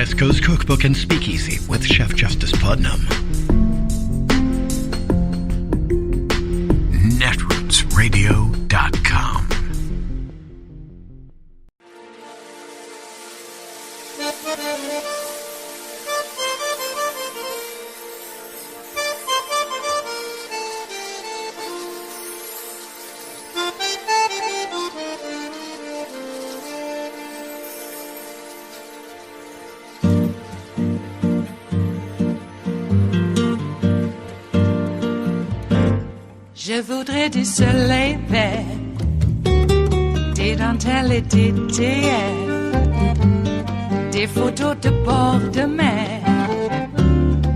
West Coast Cookbook and Speakeasy with Chef Justice Putnam. Netrootsradio.com. Je voudrais du soleil vert, des dentelles et des théières, des photos de bord de mer,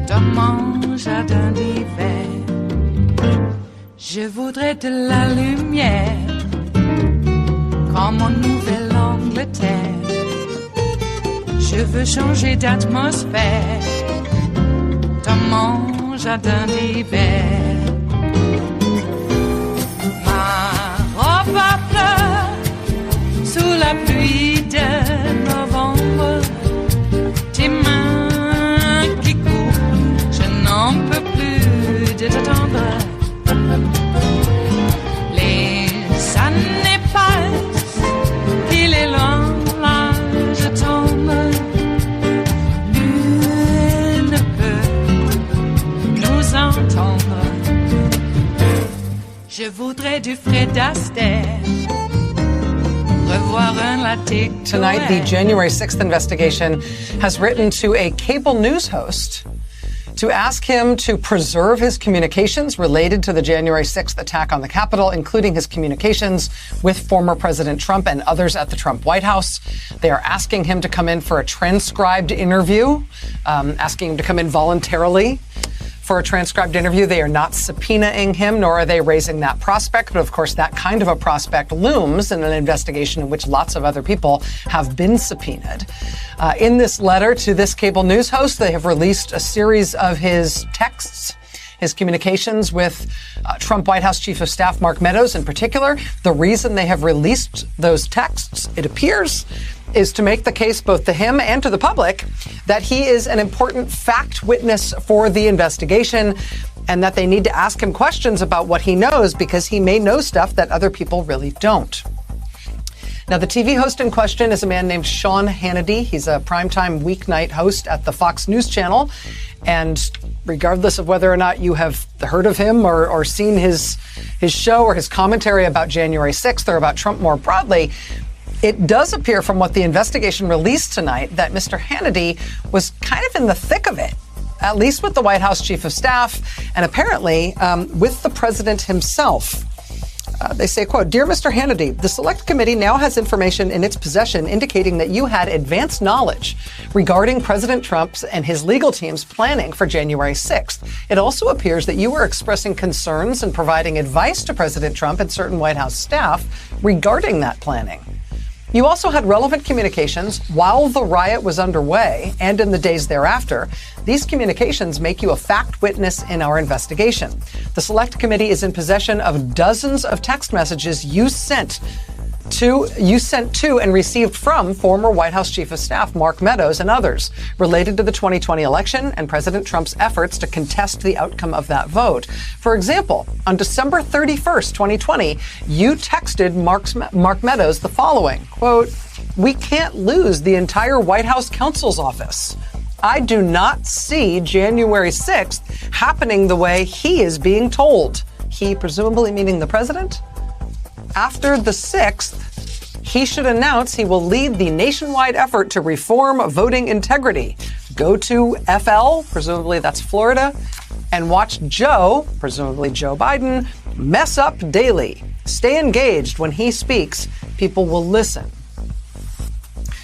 dans mon jardin d'hiver. Je voudrais de la lumière, comme en Nouvelle-Angleterre. Je veux changer d'atmosphère, dans mon jardin d'hiver. Ma fleur sous la pluie de novembre, tes mains qui courent, je n'en peux plus de t'attendre. Les années passent, il est loin, là je tombe. Nul ne peut nous entendre. Je voudrais du Fred Astaire, revoir un latte. Tonight, the January 6th investigation has written to a cable news host to ask him to preserve his communications related to the January 6th attack on the Capitol, including his communications with former President Trump and others at the Trump White House. They are asking him to come in for a transcribed interview, asking him to come in voluntarily for a transcribed interview. They are not subpoenaing him, nor are they raising that prospect. But of course, that kind of a prospect looms in an investigation in which lots of other people have been subpoenaed. In this letter to this cable news host, they have released a series of his texts, his communications with Trump White House Chief of Staff Mark Meadows in particular. The reason they have released those texts, it appears, is to make the case both to him and to the public that he is an important fact witness for the investigation and that they need to ask him questions about what he knows because he may know stuff that other people really don't. Now, the TV host in question is a man named Sean Hannity. He's a primetime weeknight host at the Fox News Channel. And regardless of whether or not you have heard of him or seen his show or his commentary about January 6th or about Trump more broadly, it does appear from what the investigation released tonight that Mr. Hannity was kind of in the thick of it, at least with the White House Chief of Staff and apparently with the president himself. They say, quote, "Dear Mr. Hannity, the Select Committee now has information in its possession indicating that you had advanced knowledge regarding President Trump's and his legal team's planning for January 6th. It also appears that you were expressing concerns and providing advice to President Trump and certain White House staff regarding that planning. You also had relevant communications while the riot was underway and in the days thereafter. These communications make you a fact witness in our investigation. The Select Committee is in possession of dozens of text messages you sent to and received from former White House Chief of Staff Mark Meadows and others related to the 2020 election and President Trump's efforts to contest the outcome of that vote. For example, on December 31st, 2020, you texted Mark Meadows the following, quote, "We can't lose the entire White House counsel's office. I do not see January 6th happening the way he is being told." He, presumably meaning the president? After the 6th, he should announce he will lead the nationwide effort to reform voting integrity. Go to FL, presumably that's Florida, and watch Joe, presumably Joe Biden, mess up daily. Stay engaged when he speaks. People will listen.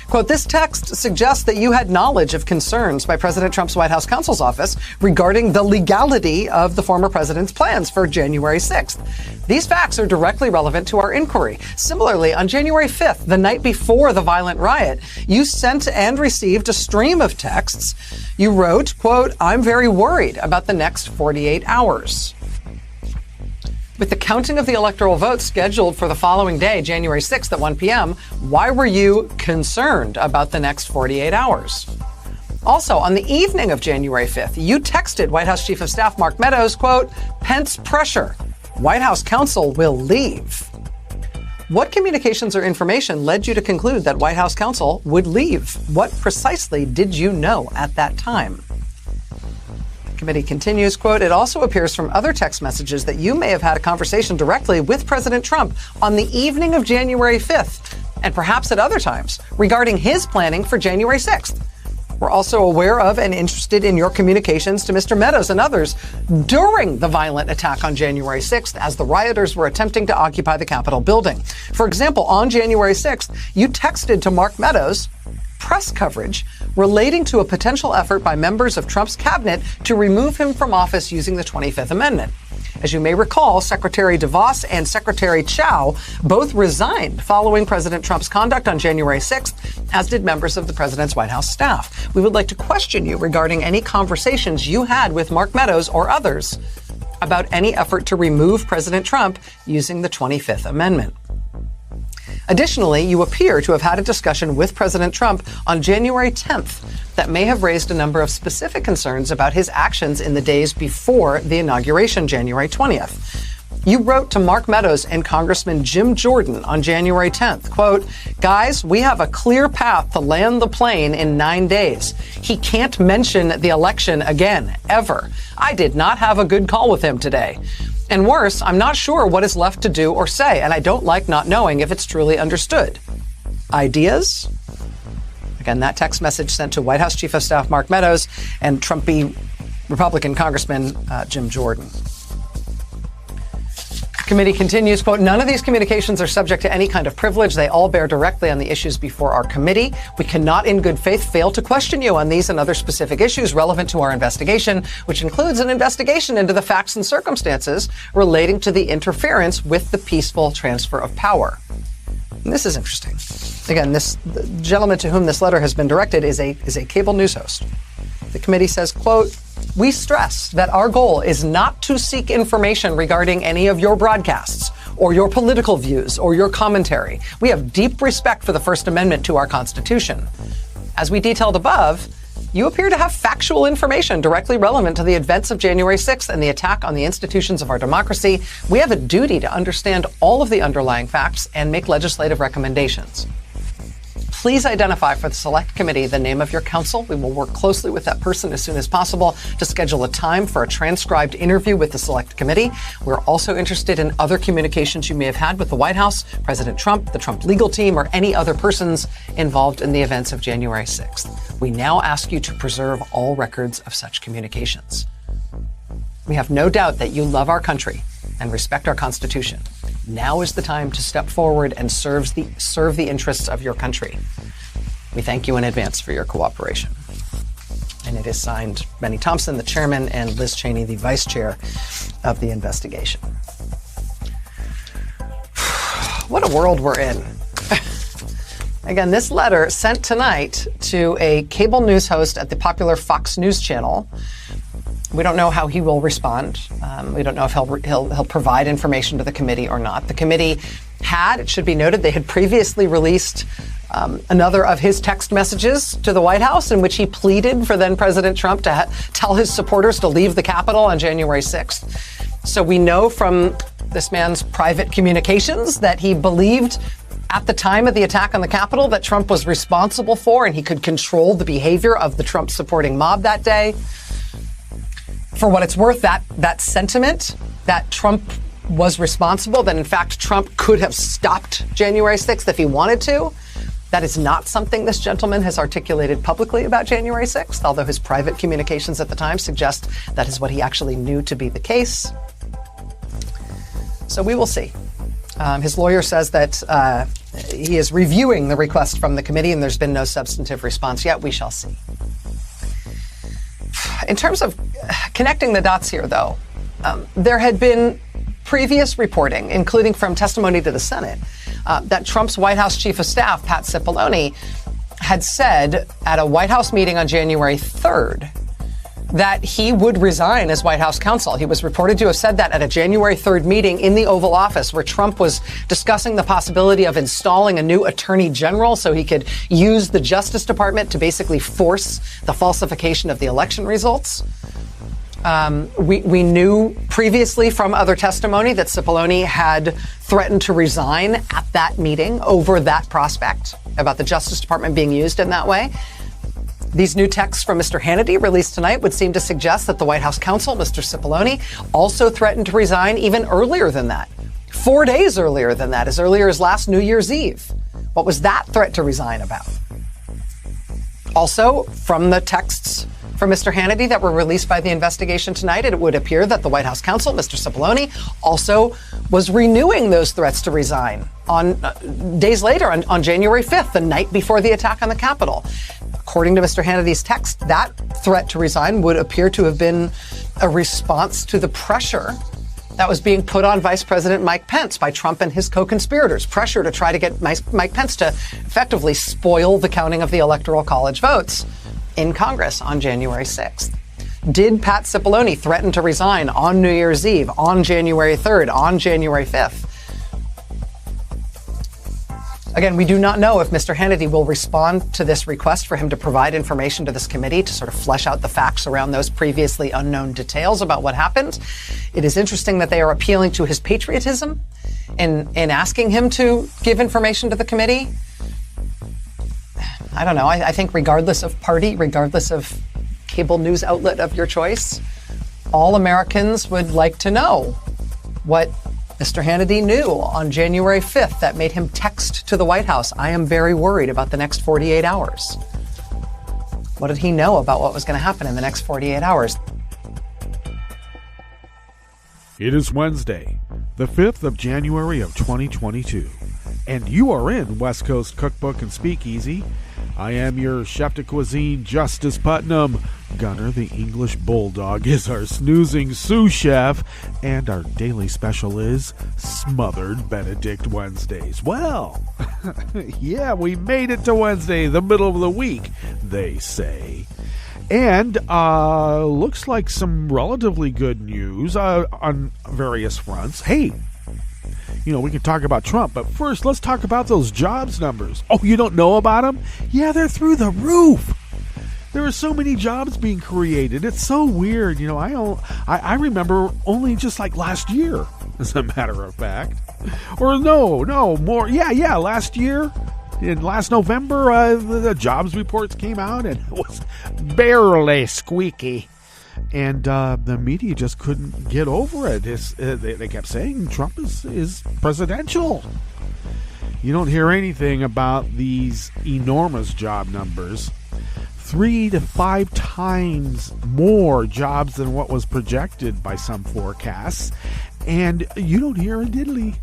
Quote, "This text suggests that you had knowledge of concerns by President Trump's White House counsel's office regarding the legality of the former president's plans for January 6th. These facts are directly relevant to our inquiry. Similarly, on January 5th, the night before the violent riot, you sent and received a stream of texts. You wrote, quote, 'I'm very worried about the next 48 hours.' With the counting of the electoral votes scheduled for the following day, January 6th at 1 p.m., why were you concerned about the next 48 hours? Also, on the evening of January 5th, you texted White House Chief of Staff Mark Meadows, quote, "Pence pressure. White House counsel will leave." What communications or information led you to conclude that White House counsel would leave? What precisely did you know at that time? The committee continues, quote, "It also appears from other text messages that you may have had a conversation directly with President Trump on the evening of January 5th, and perhaps at other times, regarding his planning for January 6th. We're also aware of and interested in your communications to Mr. Meadows and others during the violent attack on January 6th as the rioters were attempting to occupy the Capitol building. For example, on January 6th, you texted to Mark Meadows press coverage relating to a potential effort by members of Trump's cabinet to remove him from office using the 25th Amendment. As you may recall, Secretary DeVos and Secretary Chow both resigned following President Trump's conduct on January 6th, as did members of the president's White House staff. We would like to question you regarding any conversations you had with Mark Meadows or others about any effort to remove President Trump using the 25th Amendment. Additionally, you appear to have had a discussion with President Trump on January 10th that may have raised a number of specific concerns about his actions in the days before the inauguration, January 20th. You wrote to Mark Meadows and Congressman Jim Jordan on January 10th, quote, "Guys, we have a clear path to land the plane in 9 days. He can't mention the election again, ever. I did not have a good call with him today. And worse, I'm not sure what is left to do or say, and I don't like not knowing if it's truly understood. Ideas?" Again, that text message sent to White House Chief of Staff Mark Meadows and Trumpy Republican Congressman Jim Jordan. Committee continues, quote, "None of these communications are subject to any kind of privilege. They all bear directly on the issues before our committee. We cannot in good faith fail to question you on these and other specific issues relevant to our investigation, which includes an investigation into the facts and circumstances relating to the interference with the peaceful transfer of power." And this is interesting. Again, the gentleman to whom this letter has been directed is a cable news host. The committee says, quote, "We stress that our goal is not to seek information regarding any of your broadcasts or your political views or your commentary. We have deep respect for the First Amendment to our Constitution. As we detailed above, you appear to have factual information directly relevant to the events of January 6th and the attack on the institutions of our democracy. We have a duty to understand all of the underlying facts and make legislative recommendations. Please identify for the Select Committee the name of your counsel. We will work closely with that person as soon as possible to schedule a time for a transcribed interview with the Select Committee. We're also interested in other communications you may have had with the White House, President Trump, the Trump legal team, or any other persons involved in the events of January 6th. We now ask you to preserve all records of such communications. We have no doubt that you love our country and respect our Constitution. Now is the time to step forward and serve the interests of your country. We thank you in advance for your cooperation." And it is signed Benny Thompson, the chairman, and Liz Cheney, the vice chair of the investigation. What a world we're in. Again, this letter sent tonight to a cable news host at the popular Fox News channel. We don't know how he will respond. We don't know if he'll provide information to the committee or not. The committee it should be noted, they had previously released another of his text messages to the White House in which he pleaded for then President Trump to tell his supporters to leave the Capitol on January 6th. So we know from this man's private communications that he believed at the time of the attack on the Capitol that Trump was responsible for and he could control the behavior of the Trump supporting mob that day. For what it's worth, that sentiment that Trump was responsible, that in fact Trump could have stopped January 6th if he wanted to, that is not something this gentleman has articulated publicly about January 6th, although his private communications at the time suggest that is what he actually knew to be the case. So we will see. His lawyer says that he is reviewing the request from the committee and there's been no substantive response yet. We shall see. In terms of connecting the dots here, though, there had been previous reporting, including from testimony to the Senate, that Trump's White House Chief of Staff, Pat Cipollone, had said at a White House meeting on January 3rd that he would resign as White House counsel. He was reported to have said that at a January 3rd meeting in the Oval Office where Trump was discussing the possibility of installing a new attorney general so he could use the Justice Department to basically force the falsification of the election results. We knew previously from other testimony that Cipollone had threatened to resign at that meeting over that prospect about the Justice Department being used in that way. These new texts from Mr. Hannity released tonight would seem to suggest that the White House counsel, Mr. Cipollone, also threatened to resign even earlier than that. 4 days earlier than that, as earlier as last New Year's Eve. What was that threat to resign about? Also, from the texts from Mr. Hannity that were released by the investigation tonight, it would appear that the White House counsel, Mr. Cipollone, also was renewing those threats to resign on days later, on January 5th, the night before the attack on the Capitol. According to Mr. Hannity's text, that threat to resign would appear to have been a response to the pressure that was being put on Vice President Mike Pence by Trump and his co-conspirators. Pressure to try to get Mike Pence to effectively spoil the counting of the Electoral College votes in Congress on January 6th. Did Pat Cipollone threaten to resign on New Year's Eve, on January 3rd, on January 5th? Again, we do not know if Mr. Hannity will respond to this request for him to provide information to this committee to sort of flesh out the facts around those previously unknown details about what happened. It is interesting that they are appealing to his patriotism in asking him to give information to the committee. I don't know. I think regardless of party, regardless of cable news outlet of your choice, all Americans would like to know what Mr. Hannity knew on January 5th that made him text to the White House, "I am very worried about the next 48 hours." What did he know about what was going to happen in the next 48 hours? It is Wednesday, the 5th of January of 2022, and you are in West Coast Cookbook and Speakeasy. I am your chef de cuisine, Justice Putnam. Gunner, the English Bulldog, is our snoozing sous chef, and our daily special is Smothered Benedict Wednesdays. Well, yeah, we made it to Wednesday, the middle of the week, they say. And looks like some relatively good news on various fronts. Hey, we can talk about Trump, but first let's talk about those jobs numbers. Oh, you don't know about them? Yeah, they're through the roof. There are so many jobs being created. It's so weird. I remember only just like last year, as a matter of fact. Or no, more. Yeah, last year. In last November, the jobs reports came out, and it was barely squeaky. And the media just couldn't get over it. They kept saying Trump is presidential. You don't hear anything about these enormous job numbers. 3 to 5 times more jobs than what was projected by some forecasts. And you don't hear a diddly.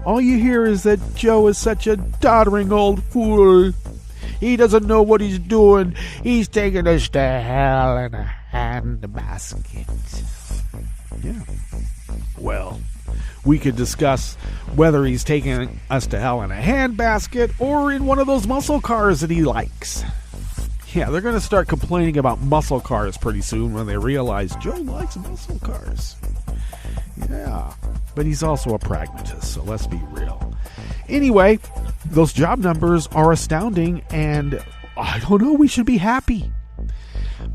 All you hear is that Joe is such a doddering old fool. He doesn't know what he's doing. He's taking us to hell in a handbasket. Yeah. Well, we could discuss whether he's taking us to hell in a handbasket or in one of those muscle cars that he likes. Yeah, they're going to start complaining about muscle cars pretty soon when they realize Joe likes muscle cars. Yeah, but he's also a pragmatist, so let's be real. Anyway, those job numbers are astounding, and I don't know, we should be happy.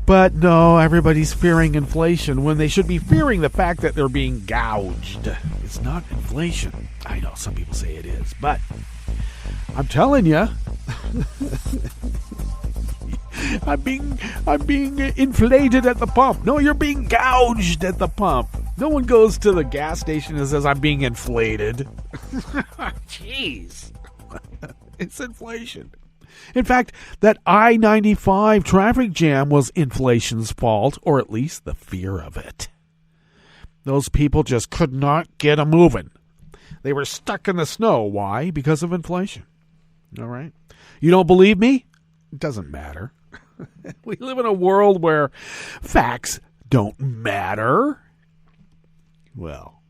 But no, everybody's fearing inflation when they should be fearing the fact that they're being gouged. It's not inflation. I know some people say it is, but I'm telling you, I'm being inflated at the pump. No, you're being gouged at the pump. No one goes to the gas station and says, I'm being inflated. Jeez. It's inflation. In fact, that I-95 traffic jam was inflation's fault, or at least the fear of it. Those people just could not get a moving. They were stuck in the snow. Why? Because of inflation. All right. You don't believe me? It doesn't matter. We live in a world where facts don't matter. Well,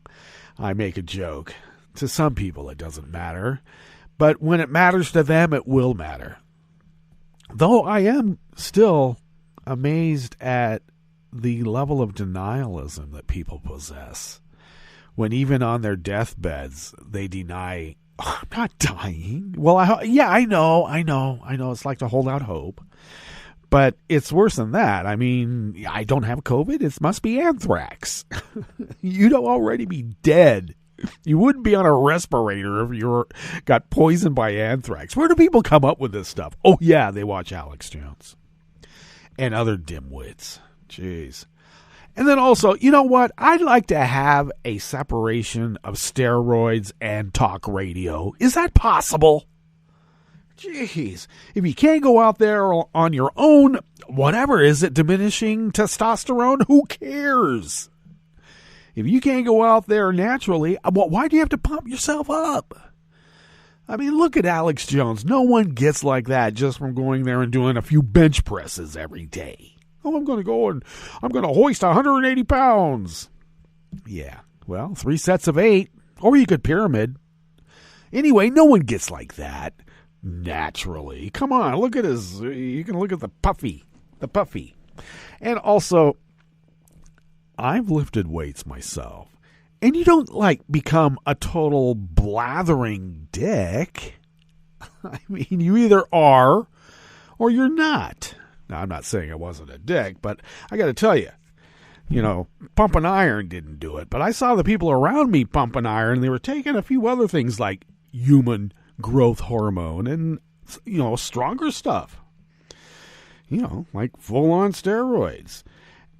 I make a joke. To some people, it doesn't matter. But when it matters to them, it will matter. Though I am still amazed at the level of denialism that people possess when even on their deathbeds they deny, oh, I'm not dying. Well, I know. It's like to hold out hope. But it's worse than that. I mean, I don't have COVID. It must be anthrax. You'd already be dead. You wouldn't be on a respirator if you got poisoned by anthrax. Where do people come up with this stuff? Oh, yeah, they watch Alex Jones and other dimwits. Jeez. And then also, you know what? I'd like to have a separation of steroids and talk radio. Is that possible? Jeez. If you can't go out there on your own, whatever, is it diminishing testosterone? Who cares? If you can't go out there naturally, why do you have to pump yourself up? I mean, look at Alex Jones. No one gets like that just from going there and doing a few bench presses every day. Oh, I'm going to go and I'm going to hoist 180 pounds. Yeah, well, 3 sets of 8, or you could pyramid. Anyway, no one gets like that naturally. Come on, look at you can look at the puffy. And also, I've lifted weights myself. And you don't, become a total blathering dick. I mean, you either are or you're not. Now, I'm not saying I wasn't a dick, but I got to tell you, pumping iron didn't do it. But I saw the people around me pumping iron. They were taking a few other things like human growth hormone and, stronger stuff. Like full-on steroids.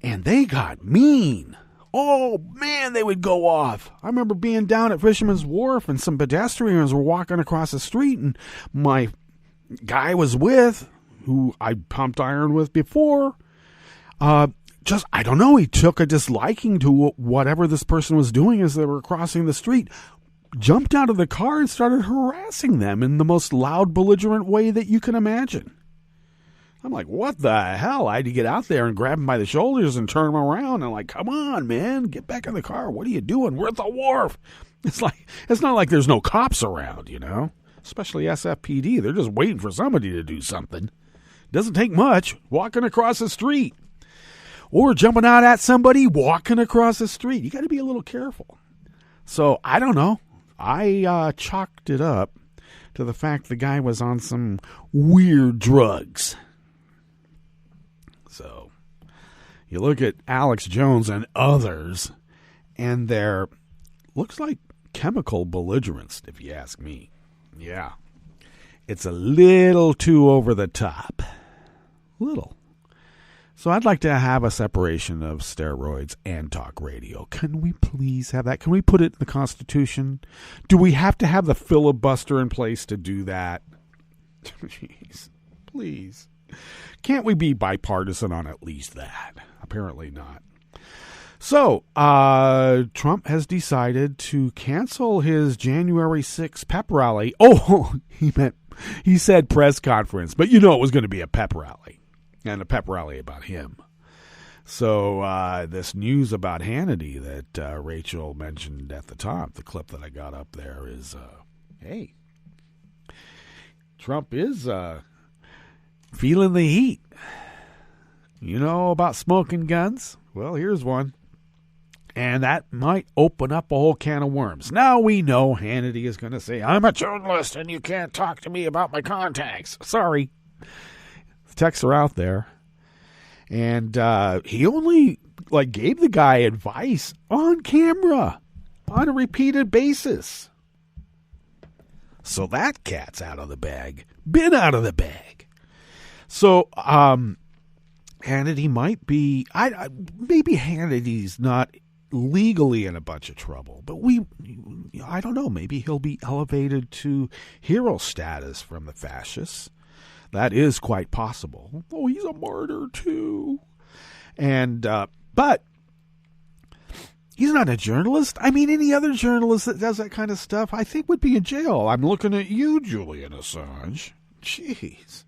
And they got mean. Oh, man, they would go off. I remember being down at Fisherman's Wharf and some pedestrians were walking across the street, and my guy was with, who I pumped iron with before, I don't know, he took a disliking to whatever this person was doing as they were crossing the street, jumped out of the car and started harassing them in the most loud, belligerent way that you can imagine. I'm like, what the hell? I had to get out there and grab him by the shoulders and turn him around. And come on, man, get back in the car. What are you doing? We're at the wharf. It's not like there's no cops around, especially SFPD. They're just waiting for somebody to do something. Doesn't take much. Walking across the street or jumping out at somebody walking across the street. You got to be a little careful. So I don't know. I chalked it up to the fact the guy was on some weird drugs. So you look at Alex Jones and others, and they're looks like chemical belligerents, if you ask me. Yeah. It's a little too over the top. Little. So I'd like to have a separation of steroids and talk radio. Can we please have that? Can we put it in the Constitution? Do we have to have the filibuster in place to do that? Jeez. Please. Can't we be bipartisan on at least that? Apparently not. So, Trump has decided to cancel his January 6th pep rally. Oh, he said press conference, but it was going to be a pep rally. And a pep rally about him. So this news about Hannity that Rachel mentioned at the top, the clip that I got up there is, hey, Trump is feeling the heat. You know about smoking guns? Well, here's one. And that might open up a whole can of worms. Now we know Hannity is going to say, I'm a journalist and you can't talk to me about my contacts. Sorry. The texts are out there. And he only gave the guy advice on camera on a repeated basis. So that cat's out of the bag. Been out of the bag. So Hannity might be, maybe Hannity's not legally in a bunch of trouble, but I don't know, maybe he'll be elevated to hero status from the fascists. That is quite possible. Oh, he's a martyr too. And, but he's not a journalist. I mean, any other journalist that does that kind of stuff, I think would be in jail. I'm looking at you, Julian Assange. Jeez.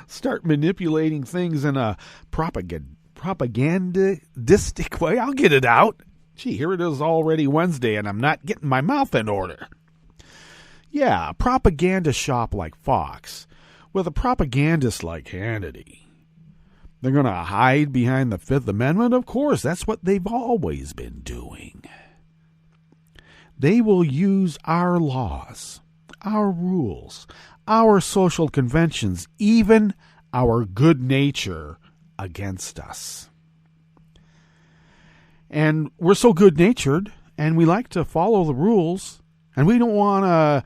Start manipulating things in a propagandistic way. I'll get it out. Gee, here it is already Wednesday and I'm not getting my mouth in order. Yeah, a propaganda shop like Fox with a propagandist like Hannity. They're going to hide behind the Fifth Amendment? Of course, that's what they've always been doing. They will use our laws, our rules, our social conventions, even our good nature against us. And we're so good-natured, and we like to follow the rules, and we don't want to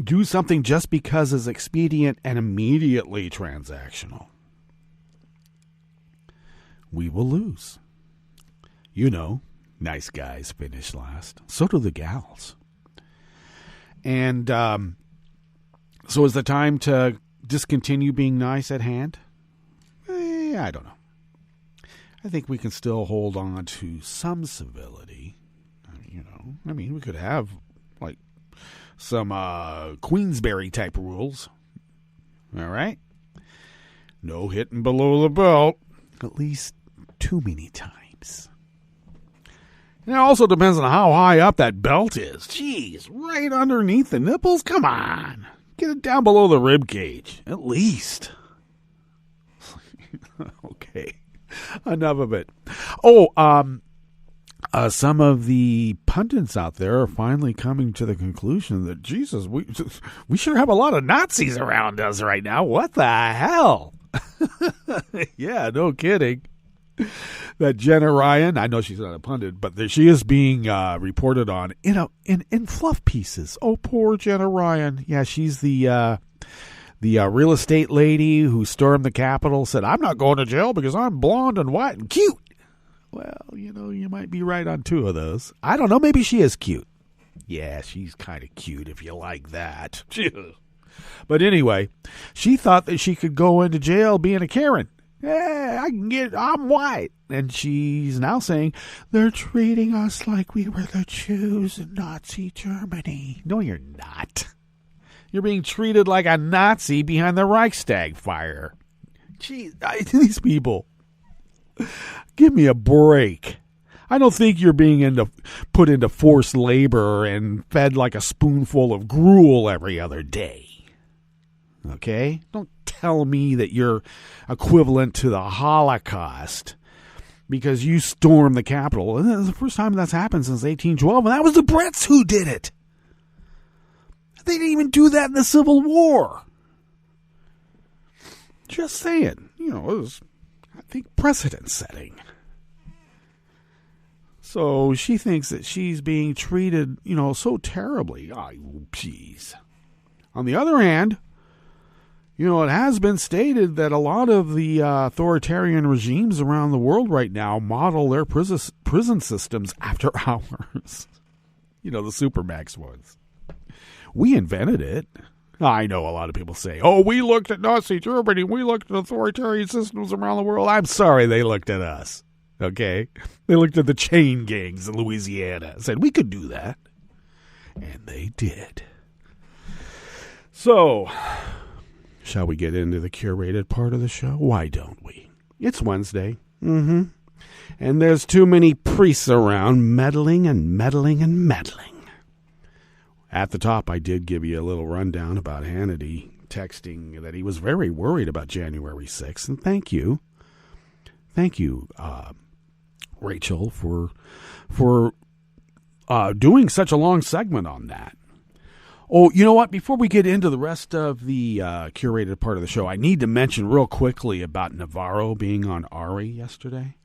do something just because it's expedient and immediately transactional. We will lose. You know, nice guys finish last. So do the gals. And so is the time to discontinue being nice at hand? I don't know. I think we can still hold on to some civility. We could have like some Queensberry type rules. All right? No hitting below the belt. At least too many times. It also depends on how high up that belt is. Jeez, right underneath the nipples? Come on. Get it down below the rib cage. At least. Okay. Enough of it. Some of the pundits out there are finally coming to the conclusion that, Jesus, we sure have a lot of Nazis around us right now. What the hell? Yeah, no kidding. That Jenna Ryan, I know she's not a pundit, but she is being reported on in fluff pieces. Oh, poor Jenna Ryan. Yeah, she's the real estate lady who stormed the Capitol, said, I'm not going to jail because I'm blonde and white and cute. Well, you might be right on two of those. I don't know, maybe she is cute. Yeah, she's kind of cute if you like that. But anyway, she thought that she could go into jail being a Karen. Yeah, I'm white. And she's now saying, they're treating us like we were the Jews in Nazi Germany. No, you're not. You're being treated like a Nazi behind the Reichstag fire. Geez, these people. Give me a break. I don't think you're being put into forced labor and fed like a spoonful of gruel every other day. Okay? Don't tell me that you're equivalent to the Holocaust because you stormed the Capitol. And that's the first time that's happened since 1812, and that was the Brits who did it. They didn't even do that in the Civil War. Just saying. It was, I think, precedent-setting. So she thinks that she's being treated, so terribly. Oh, jeez. On the other hand, it has been stated that a lot of the authoritarian regimes around the world right now model their prison systems after ours. The Supermax ones. We invented it. I know a lot of people say, we looked at Nazi Germany. We looked at authoritarian systems around the world. I'm sorry they looked at us. Okay? They looked at the chain gangs in Louisiana and said, we could do that. And they did. So, shall we get into the curated part of the show? Why don't we? It's Wednesday. And there's too many priests around meddling and meddling and meddling. At the top, I did give you a little rundown about Hannity texting that he was very worried about January 6th. And thank you. Thank you, Rachel, for doing such a long segment on that. Oh, you know what? Before we get into the rest of the curated part of the show, I need to mention real quickly about Navarro being on Ari yesterday.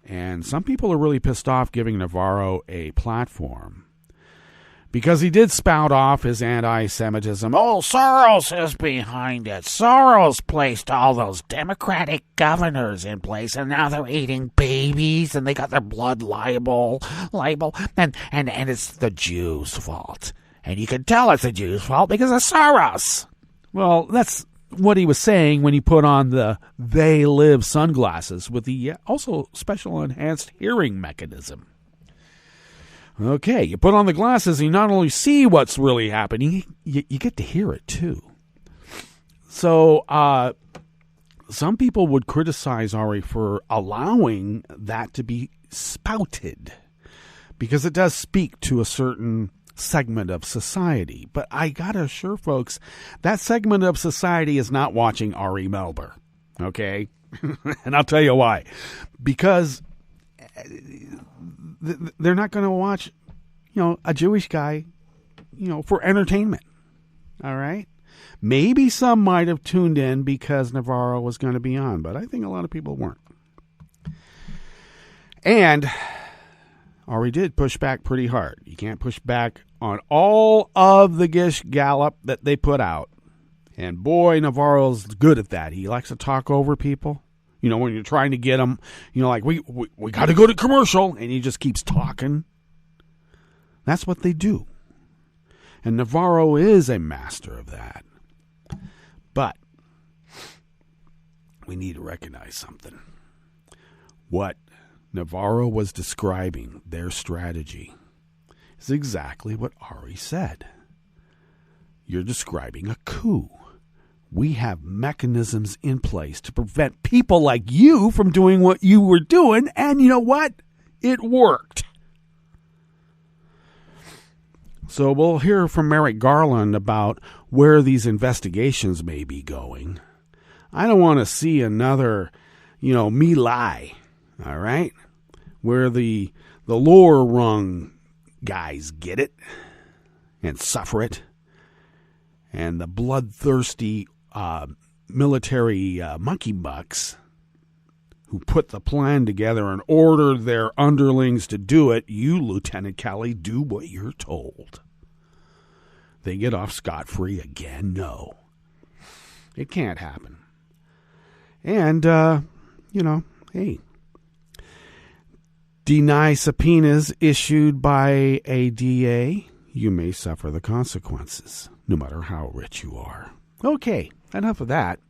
And some people are really pissed off giving Navarro a platform because he did spout off his anti-Semitism. Oh, Soros is behind it. Soros placed all those Democratic governors in place, and now they're eating babies, and they got their blood libel, and it's the Jews' fault. And you can tell it's the Jews' fault because of Soros. Well, that's what he was saying when he put on the They Live sunglasses with the also special enhanced hearing mechanism. Okay, you put on the glasses and you not only see what's really happening, you get to hear it too. So some people would criticize Ari for allowing that to be spouted because it does speak to a certain segment of society. But I gotta assure folks, that segment of society is not watching Ari Melber. Okay? And I'll tell you why. Because they're not going to watch, a Jewish guy, for entertainment. All right? Maybe some might have tuned in because Navarro was going to be on, but I think a lot of people weren't. And Ari did push back pretty hard. You can't push back on all of the gish gallop that they put out. And boy, Navarro's good at that. He likes to talk over people. When you're trying to get him, like, we got to go to commercial, and he just keeps talking. That's what they do. And Navarro is a master of that. But we need to recognize something. What Navarro was describing, their strategy, is exactly what Ari said. You're describing a coup. We have mechanisms in place to prevent people like you from doing what you were doing, and you know what? It worked. So we'll hear from Merrick Garland about where these investigations may be going. I don't want to see another, Me Lai, all right? Where the lower rung guys get it and suffer it, and the bloodthirsty military monkey bucks who put the plan together and ordered their underlings to do it, you, Lieutenant Kelly, do what you're told. They get off scot-free again? No. It can't happen. And, hey, deny subpoenas issued by a DA, you may suffer the consequences, no matter how rich you are. Okay, enough of that.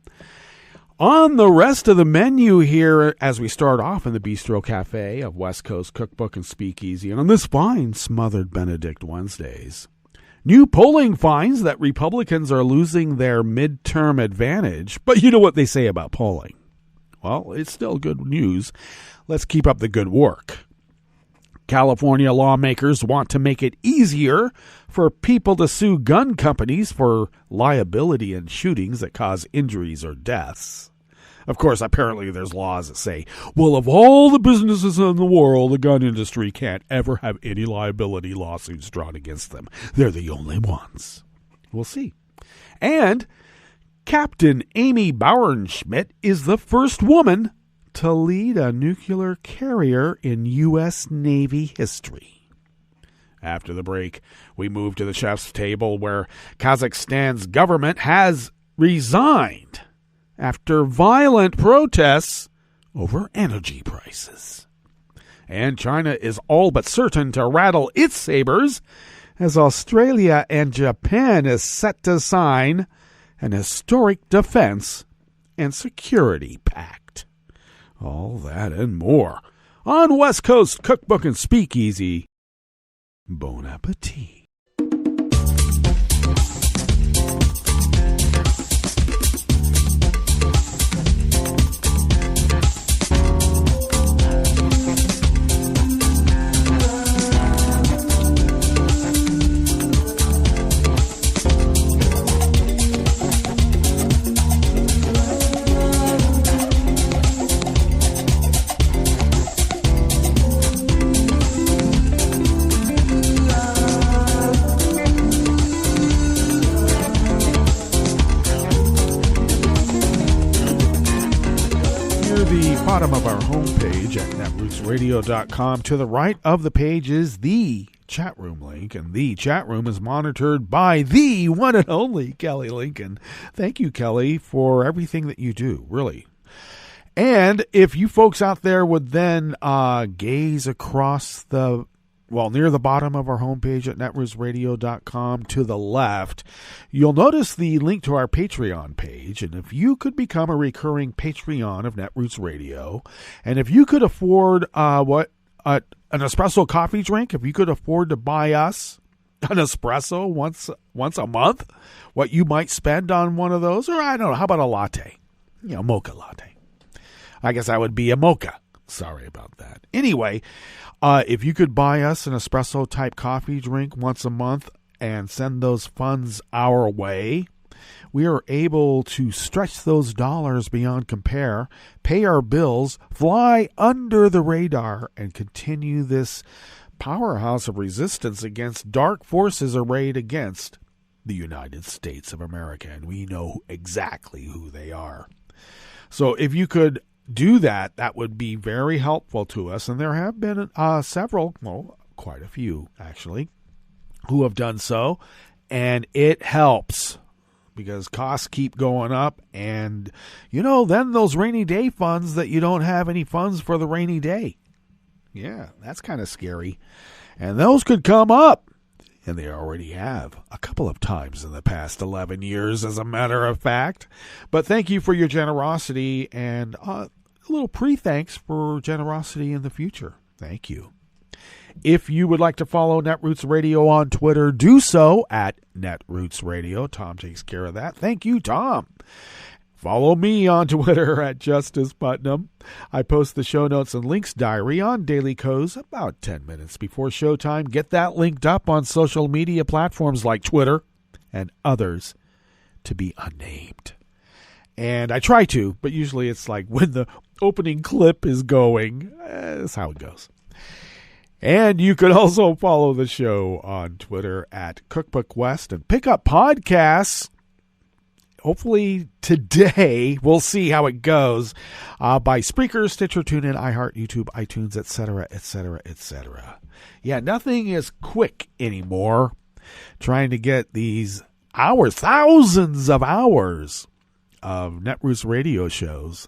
On the rest of the menu here, as we start off in the Bistro Cafe of West Coast Cookbook and Speakeasy, and on this fine Smothered Benedict Wednesdays, new polling finds that Republicans are losing their midterm advantage. But you know what they say about polling. Well, it's still good news. Let's keep up the good work. California lawmakers want to make it easier for people to sue gun companies for liability in shootings that cause injuries or deaths. Of course, apparently there's laws that say, well, of all the businesses in the world, the gun industry can't ever have any liability lawsuits drawn against them. They're the only ones. We'll see. And Captain Amy Bauernschmidt is the first woman to lead a nuclear carrier in U.S. Navy history. After the break, we move to the chef's table where Kazakhstan's government has resigned after violent protests over energy prices. And China is all but certain to rattle its sabers as Australia and Japan is set to sign an historic defense and security pact. All that and more on West Coast Cookbook and Speakeasy. Bon appetit. Bottom of our homepage at netrootsradio.com. To the right of the page is the chat room link, and the chat room is monitored by the one and only Kelly Lincoln. Thank you, Kelly, for everything that you do, really. And if you folks out there would then gaze across near the bottom of our homepage at netrootsradio.com to the left, you'll notice the link to our Patreon page. And if you could become a recurring Patreon of Netroots Radio, and if you could afford an espresso coffee drink, if you could afford to buy us an espresso once a month, what you might spend on one of those, or I don't know, how about a latte? Mocha latte. I guess that would be a mocha. Sorry about that. Anyway, if you could buy us an espresso type coffee drink once a month and send those funds our way, we are able to stretch those dollars beyond compare, pay our bills, fly under the radar, and continue this powerhouse of resistance against dark forces arrayed against the United States of America. And we know exactly who they are. So if you could do that, that would be very helpful to us. And there have been several, well, quite a few actually, who have done so. And it helps because costs keep going up. And, then those rainy day funds that you don't have any funds for the rainy day. Yeah, that's kind of scary. And those could come up. And they already have a couple of times in the past 11 years, as a matter of fact. But thank you for your generosity and a little pre-thanks for generosity in the future. Thank you. If you would like to follow Netroots Radio on Twitter, do so at Netroots Radio. Tom takes care of that. Thank you, Tom. Follow me on Twitter at Justice Putnam. I post the show notes and links diary on Daily Kos about 10 minutes before showtime. Get that linked up on social media platforms like Twitter and others to be unnamed. And I try to, but usually it's like when the opening clip is going. That's how it goes. And you can also follow the show on Twitter at Cookbook West and pick up podcasts. Hopefully today, we'll see how it goes, by Spreaker, Stitcher, TuneIn, iHeart, YouTube, iTunes, etc., etc., etc. Yeah, nothing is quick anymore. Trying to get these hours, thousands of hours of Netroots radio shows.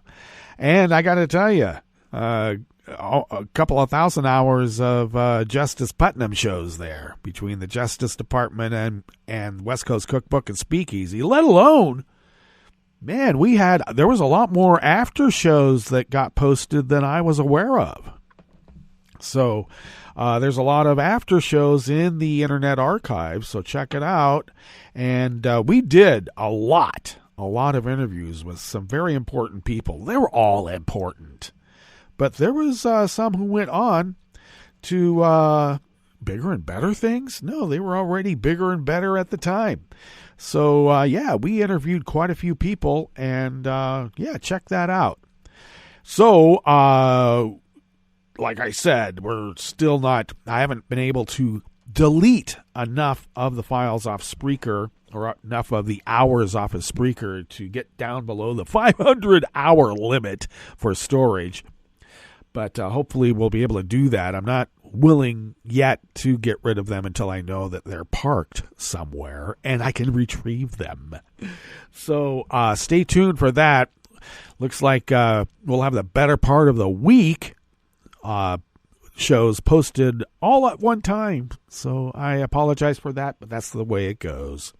And I got to tell you, a couple of thousand hours of Justice Putnam shows there between the Justice Department and West Coast Cookbook and Speakeasy, let alone, man, there was a lot more after shows that got posted than I was aware of. So there's a lot of after shows in the Internet Archive, so check it out. And we did a lot of interviews with some very important people. They were all important. But there was some who went on to bigger and better things. No, they were already bigger and better at the time. So, we interviewed quite a few people, and, check that out. So, like I said, I haven't been able to delete enough of the files off Spreaker, or enough of the hours off of Spreaker to get down below the 500-hour limit for storage. But hopefully we'll be able to do that. I'm not willing yet to get rid of them until I know that they're parked somewhere and I can retrieve them. So stay tuned for that. Looks like we'll have the better part of the week shows posted all at one time. So I apologize for that, but that's the way it goes.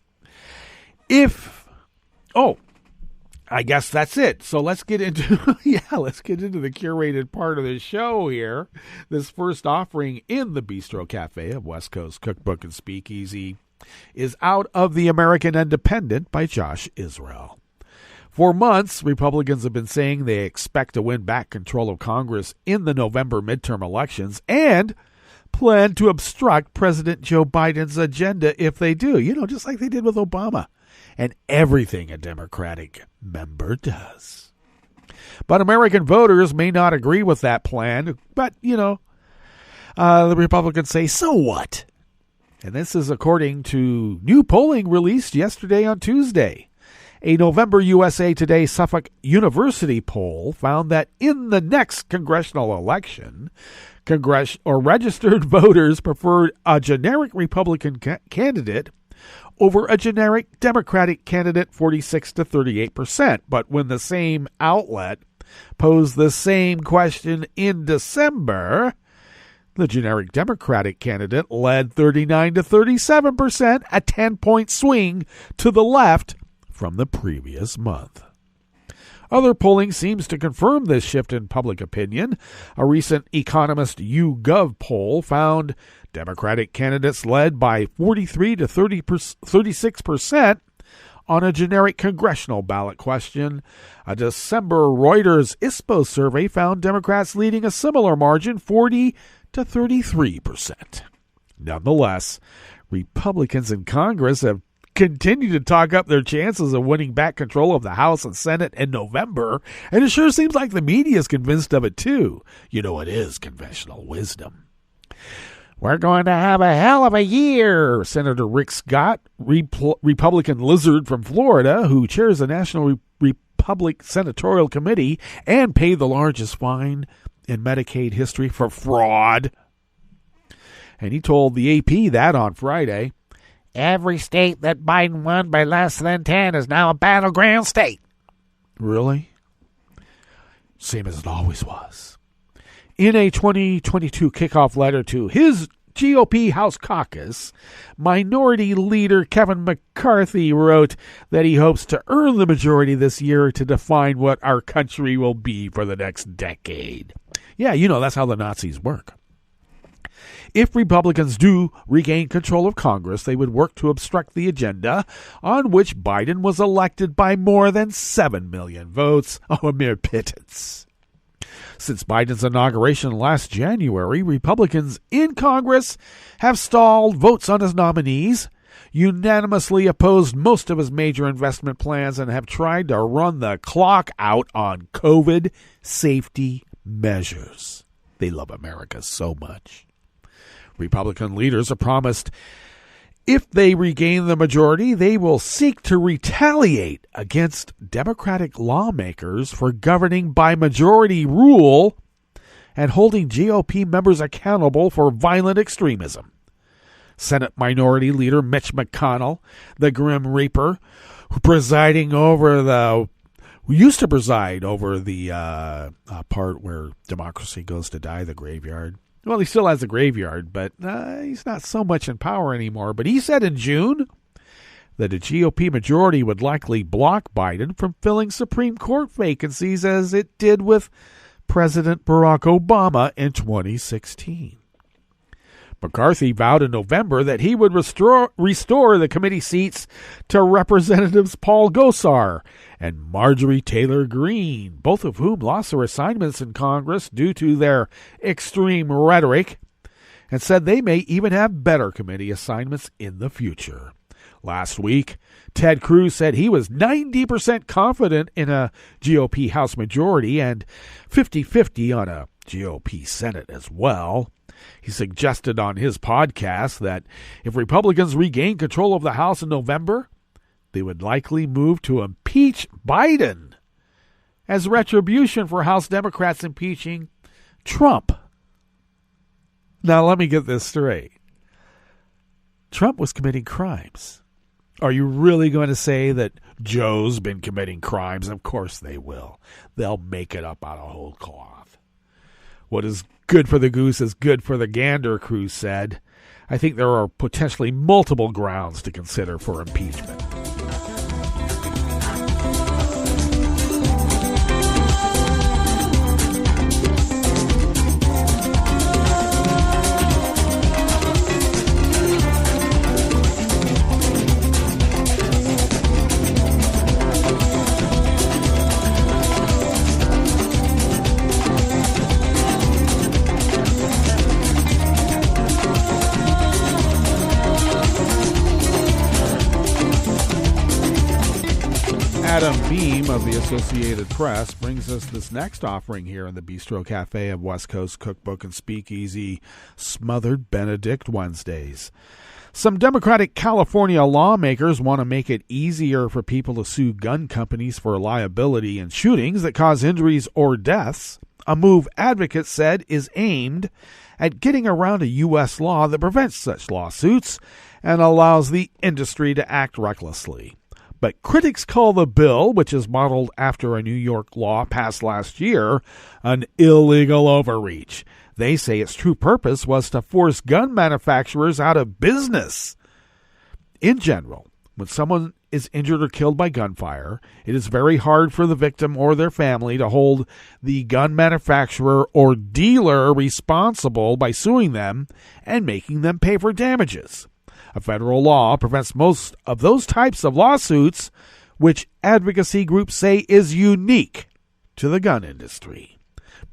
I guess that's it. So let's get into the curated part of the show here. This first offering in the Bistro Cafe of West Coast Cookbook and Speakeasy is Out of the American Independent by Josh Israel. For months, Republicans have been saying they expect to win back control of Congress in the November midterm elections and plan to obstruct President Joe Biden's agenda if they do, just like they did with Obama. And everything a Democratic member does. But American voters may not agree with that plan. But, the Republicans say, so what? And this is according to new polling released yesterday on Tuesday. A November USA Today Suffolk University poll found that in the next congressional election, registered voters preferred a generic Republican candidate over a generic Democratic candidate 46 to 38%. But when the same outlet posed the same question in December, the generic Democratic candidate led 39 to 37%, a 10-point swing to the left from the previous month. Other polling seems to confirm this shift in public opinion. A recent Economist YouGov poll found Democratic candidates led by 43 to 36% on a generic congressional ballot question. A December Reuters ISPO survey found Democrats leading a similar margin, 40 to 33%. Nonetheless, Republicans in Congress have continue to talk up their chances of winning back control of the House and Senate in November, and it sure seems like the media is convinced of it too. You know, it is conventional wisdom. We're going to have a hell of a year, Senator Rick Scott, Republican lizard from Florida, who chairs the National Republican Senatorial Committee and paid the largest fine in Medicaid history for fraud. And he told the AP that on Friday. Every state that Biden won by less than 10 is now a battleground state. Really? Same as it always was. In a 2022 kickoff letter to his GOP House caucus, Minority Leader Kevin McCarthy wrote that he hopes to earn the majority this year to define what our country will be for the next decade. Yeah, you know, that's how the Nazis work. If Republicans do regain control of Congress, they would work to obstruct the agenda on which Biden was elected by more than 7 million votes, a mere pittance. Since Biden's inauguration last January, Republicans in Congress have stalled votes on his nominees, unanimously opposed most of his major investment plans, and have tried to run the clock out on COVID safety measures. They love America so much. Republican leaders have promised if they regain the majority, they will seek to retaliate against Democratic lawmakers for governing by majority rule and holding GOP members accountable for violent extremism. Senate Minority Leader Mitch McConnell, the Grim Reaper, who used to preside over the part where democracy goes to die, the graveyard. Well, he still has a graveyard, but he's not so much in power anymore. But he said in June that a GOP majority would likely block Biden from filling Supreme Court vacancies as it did with President Barack Obama in 2016. McCarthy vowed in November that he would restore the committee seats to Representatives Paul Gosar and Marjorie Taylor Greene, both of whom lost their assignments in Congress due to their extreme rhetoric, and said they may even have better committee assignments in the future. Last week, Ted Cruz said he was 90% confident in a GOP House majority and 50-50 on a GOP Senate as well. He suggested on his podcast that if Republicans regain control of the House in November, they would likely move to impeach Biden as retribution for House Democrats impeaching Trump. Now, let me get this straight. Trump was committing crimes. Are you really going to say that Joe's been committing crimes? Of course they will. They'll make it up out of whole cloth. What is good for the goose is good for the gander, Cruz said. I think there are potentially multiple grounds to consider for impeachment. Adam Beam of the Associated Press brings us this next offering here in the Bistro Cafe of West Coast Cookbook and Speakeasy, Smothered Benedict Wednesdays. Some Democratic California lawmakers want to make it easier for people to sue gun companies for liability in shootings that cause injuries or deaths, a move advocates said is aimed at getting around a U.S. law that prevents such lawsuits and allows the industry to act recklessly. But critics call the bill, which is modeled after a New York law passed last year, an illegal overreach. They say its true purpose was to force gun manufacturers out of business. In general, when someone is injured or killed by gunfire, it is very hard for the victim or their family to hold the gun manufacturer or dealer responsible by suing them and making them pay for damages. A federal law prevents most of those types of lawsuits, which advocacy groups say is unique to the gun industry.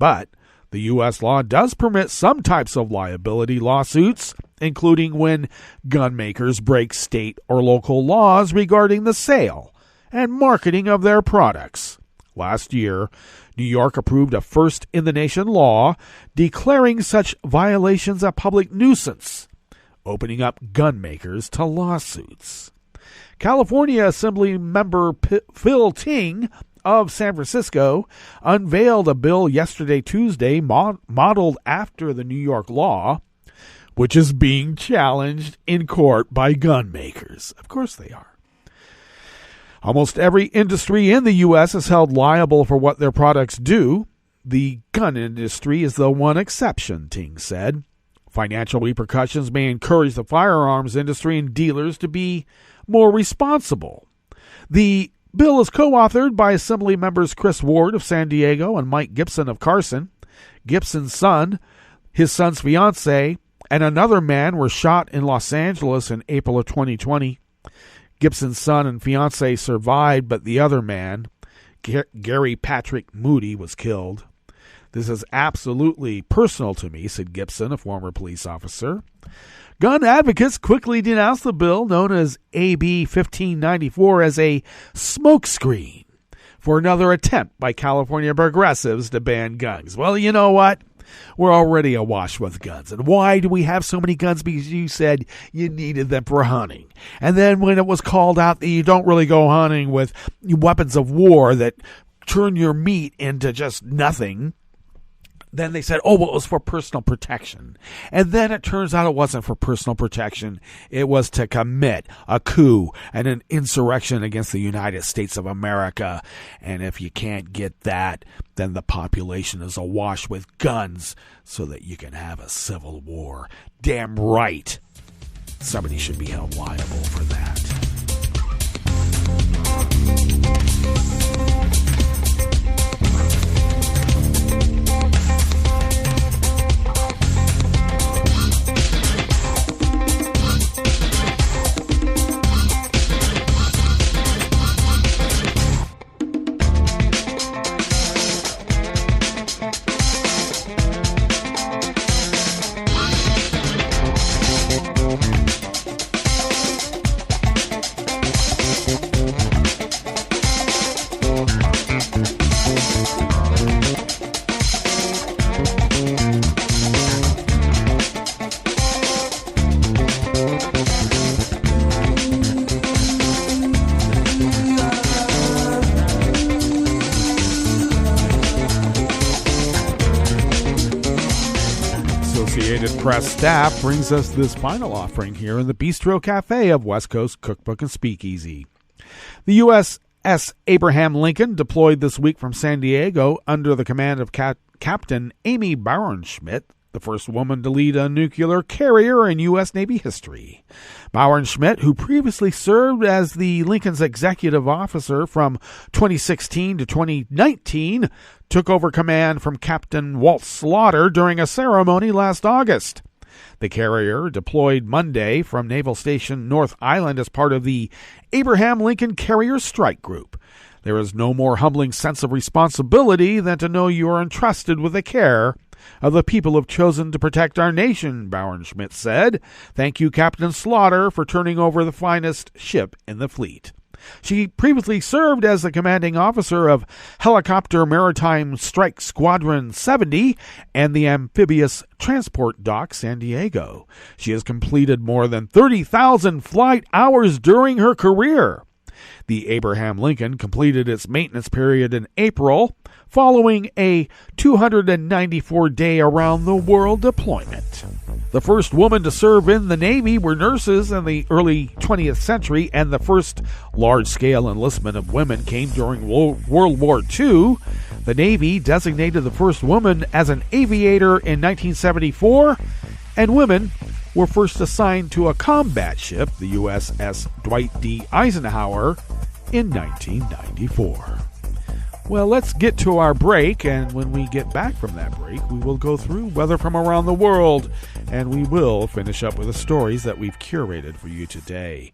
But The U.S. law does permit some types of liability lawsuits, including when gun makers break state or local laws regarding the sale and marketing of their products. Last year, New York approved a first-in-the-nation law declaring such violations a public nuisance, opening up gun makers to lawsuits. California Assembly member Phil Ting of San Francisco unveiled a bill yesterday, Tuesday, modeled after the New York law, which is being challenged in court by gun makers. Of course they are. Almost every industry in the U.S. is held liable for what their products do. The gun industry is the one exception, Ting said. Financial repercussions may encourage the firearms industry and dealers to be more responsible. The bill is co-authored by Assembly members Chris Ward of San Diego and Mike Gibson of Carson. Gibson's son, his son's fiancée, and another man were shot in Los Angeles in April of 2020. Gibson's son and fiancée survived, but the other man, Gary Patrick Moody, was killed. This is absolutely personal to me, said Gibson, a former police officer. Gun advocates quickly denounced the bill, known as AB 1594, as a smokescreen for another attempt by California progressives to ban guns. Well, you know what? We're already awash with guns. And why do we have so many guns? Because you said you needed them for hunting. And then when it was called out that you don't really go hunting with weapons of war that turn your meat into just nothing, then they said, oh, well, it was for personal protection. And then it turns out it wasn't for personal protection. It was to commit a coup and an insurrection against the United States of America. And if you can't get that, then the population is awash with guns so that you can have a civil war. Damn right. Somebody should be held liable for that. Press staff brings us this final offering here in the Bistro Cafe of West Coast Cookbook and Speakeasy. The USS Abraham Lincoln deployed this week from San Diego under the command of Captain Amy Bauernschmidt, the first woman to lead a nuclear carrier in U.S. Navy history. Bauernschmidt, who previously served as the Lincoln's executive officer from 2016 to 2019, took over command from Captain Walt Slaughter during a ceremony last August. The carrier deployed Monday from Naval Station North Island as part of the Abraham Lincoln Carrier Strike Group. There is no more humbling sense of responsibility than to know you are entrusted with the care of the people who have chosen to protect our nation, Bauernschmidt said. Thank you, Captain Slaughter, for turning over the finest ship in the fleet. She previously served as the commanding officer of Helicopter Maritime Strike Squadron 70 and the Amphibious Transport Dock San Diego. She has completed more than 30,000 flight hours during her career. The Abraham Lincoln completed its maintenance period in April, following a 294-day around-the-world deployment. The first woman to serve in the Navy were nurses in the early 20th century, and the first large-scale enlistment of women came during World War II. The Navy designated the first woman as an aviator in 1974, and women were first assigned to a combat ship, the USS Dwight D. Eisenhower, in 1994. Well, let's get to our break, and when we get back from that break, we will go through weather from around the world, and we will finish up with the stories that we've curated for you today.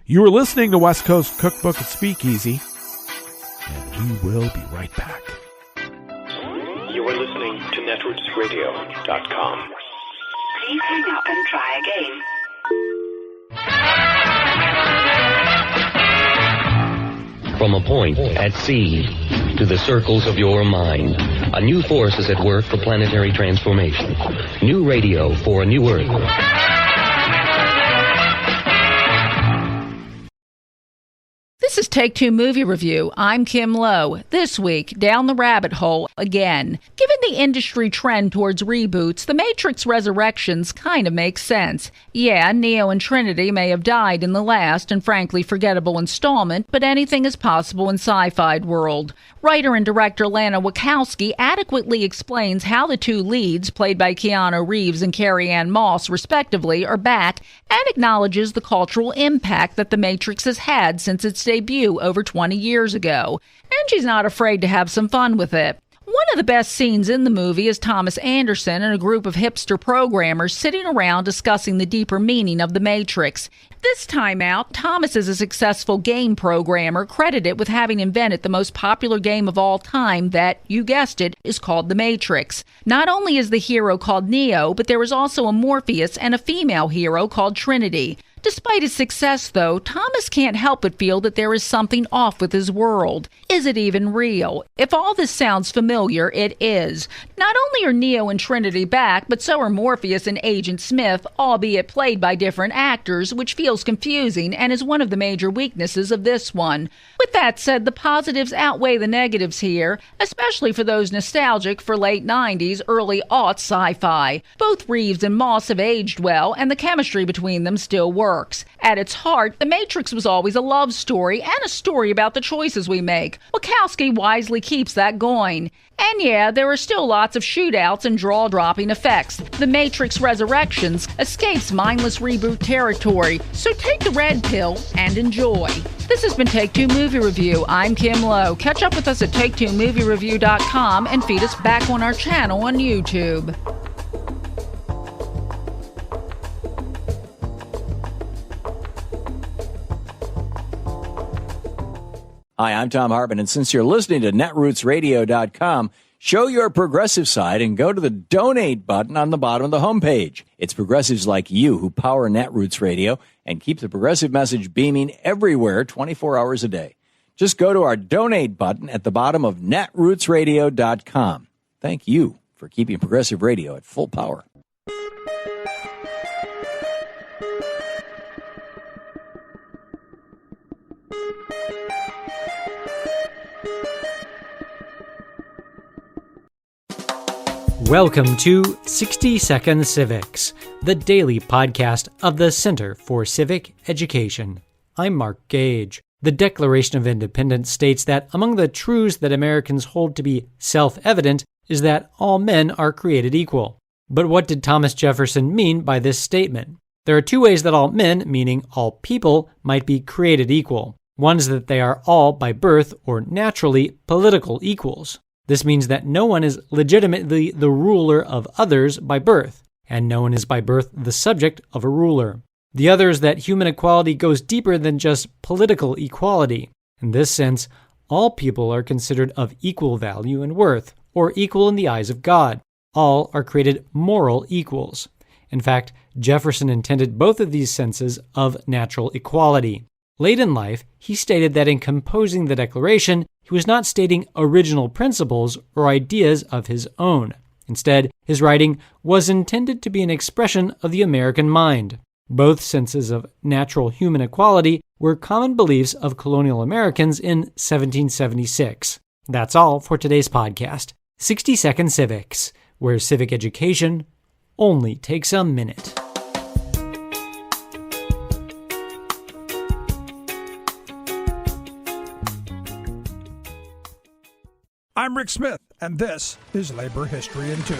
You are listening to West Coast Cookbook and Speakeasy, and we will be right back. You are listening to netrootsradio.com. Please hang up and try again. From a point at sea to the circles of your mind, a new force is at work for planetary transformation. New radio for a new Earth. This is Take Two Movie Review. I'm Kim Lowe. This week, down the rabbit hole again. Given the industry trend towards reboots, The Matrix Resurrections kind of makes sense. Yeah, Neo and Trinity may have died in the last and frankly forgettable installment, but anything is possible in sci-fi world. Writer and director Lana Wachowski adequately explains how the two leads, played by Keanu Reeves and Carrie-Anne Moss respectively, are back, and acknowledges the cultural impact that The Matrix has had since its debut over 20 years ago. And she's not afraid to have some fun with it. One of the best scenes in the movie is Thomas Anderson and a group of hipster programmers sitting around discussing the deeper meaning of The Matrix. This time out, Thomas is a successful game programmer credited with having invented the most popular game of all time that, you guessed it, is called The Matrix. Not only is the hero called Neo, but there is also a Morpheus and a female hero called Trinity. Despite his success, though, Thomas can't help but feel that there is something off with his world. Is it even real? If all this sounds familiar, it is. Not only are Neo and Trinity back, but so are Morpheus and Agent Smith, albeit played by different actors, which feels confusing and is one of the major weaknesses of this one. With that said, the positives outweigh the negatives here, especially for those nostalgic for late 90s, early aughts sci-fi. Both Reeves and Moss have aged well, and the chemistry between them still works. At its heart, The Matrix was always a love story and a story about the choices we make. Wachowski wisely keeps that going. And yeah, there are still lots of shootouts and jaw-dropping effects. The Matrix Resurrections escapes mindless reboot territory, so take the red pill and enjoy. This has been Take Two Movie Review. I'm Kim Lowe. Catch up with us at TakeTwoMovieReview.com and feed us back on our channel on YouTube. Hi, I'm Tom Hartman, and since you're listening to netrootsradio.com, show your progressive side and go to the donate button on the bottom of the homepage. It's progressives like you who power Netroots Radio and keep the progressive message beaming everywhere 24 hours a day. Just go to our donate button at the bottom of netrootsradio.com. Thank you for keeping progressive radio at full power. Welcome to 60 Second Civics, the daily podcast of the Center for Civic Education. I'm Mark Gage. The Declaration of Independence states that among the truths that Americans hold to be self-evident is that all men are created equal. But what did Thomas Jefferson mean by this statement? There are two ways that all men, meaning all people, might be created equal. One is that they are all, by birth or naturally, political equals. This means that no one is legitimately the ruler of others by birth, and no one is by birth the subject of a ruler. The other is that human equality goes deeper than just political equality. In this sense, all people are considered of equal value and worth, or equal in the eyes of God. All are created moral equals. In fact, Jefferson intended both of these senses of natural equality. Late in life, he stated that in composing the Declaration, he was not stating original principles or ideas of his own. Instead, his writing was intended to be an expression of the American mind. Both senses of natural human equality were common beliefs of colonial Americans in 1776. That's all for today's podcast, 60 Second Civics, where civic education only takes a minute. I'm Rick Smith, and this is Labor History in 2.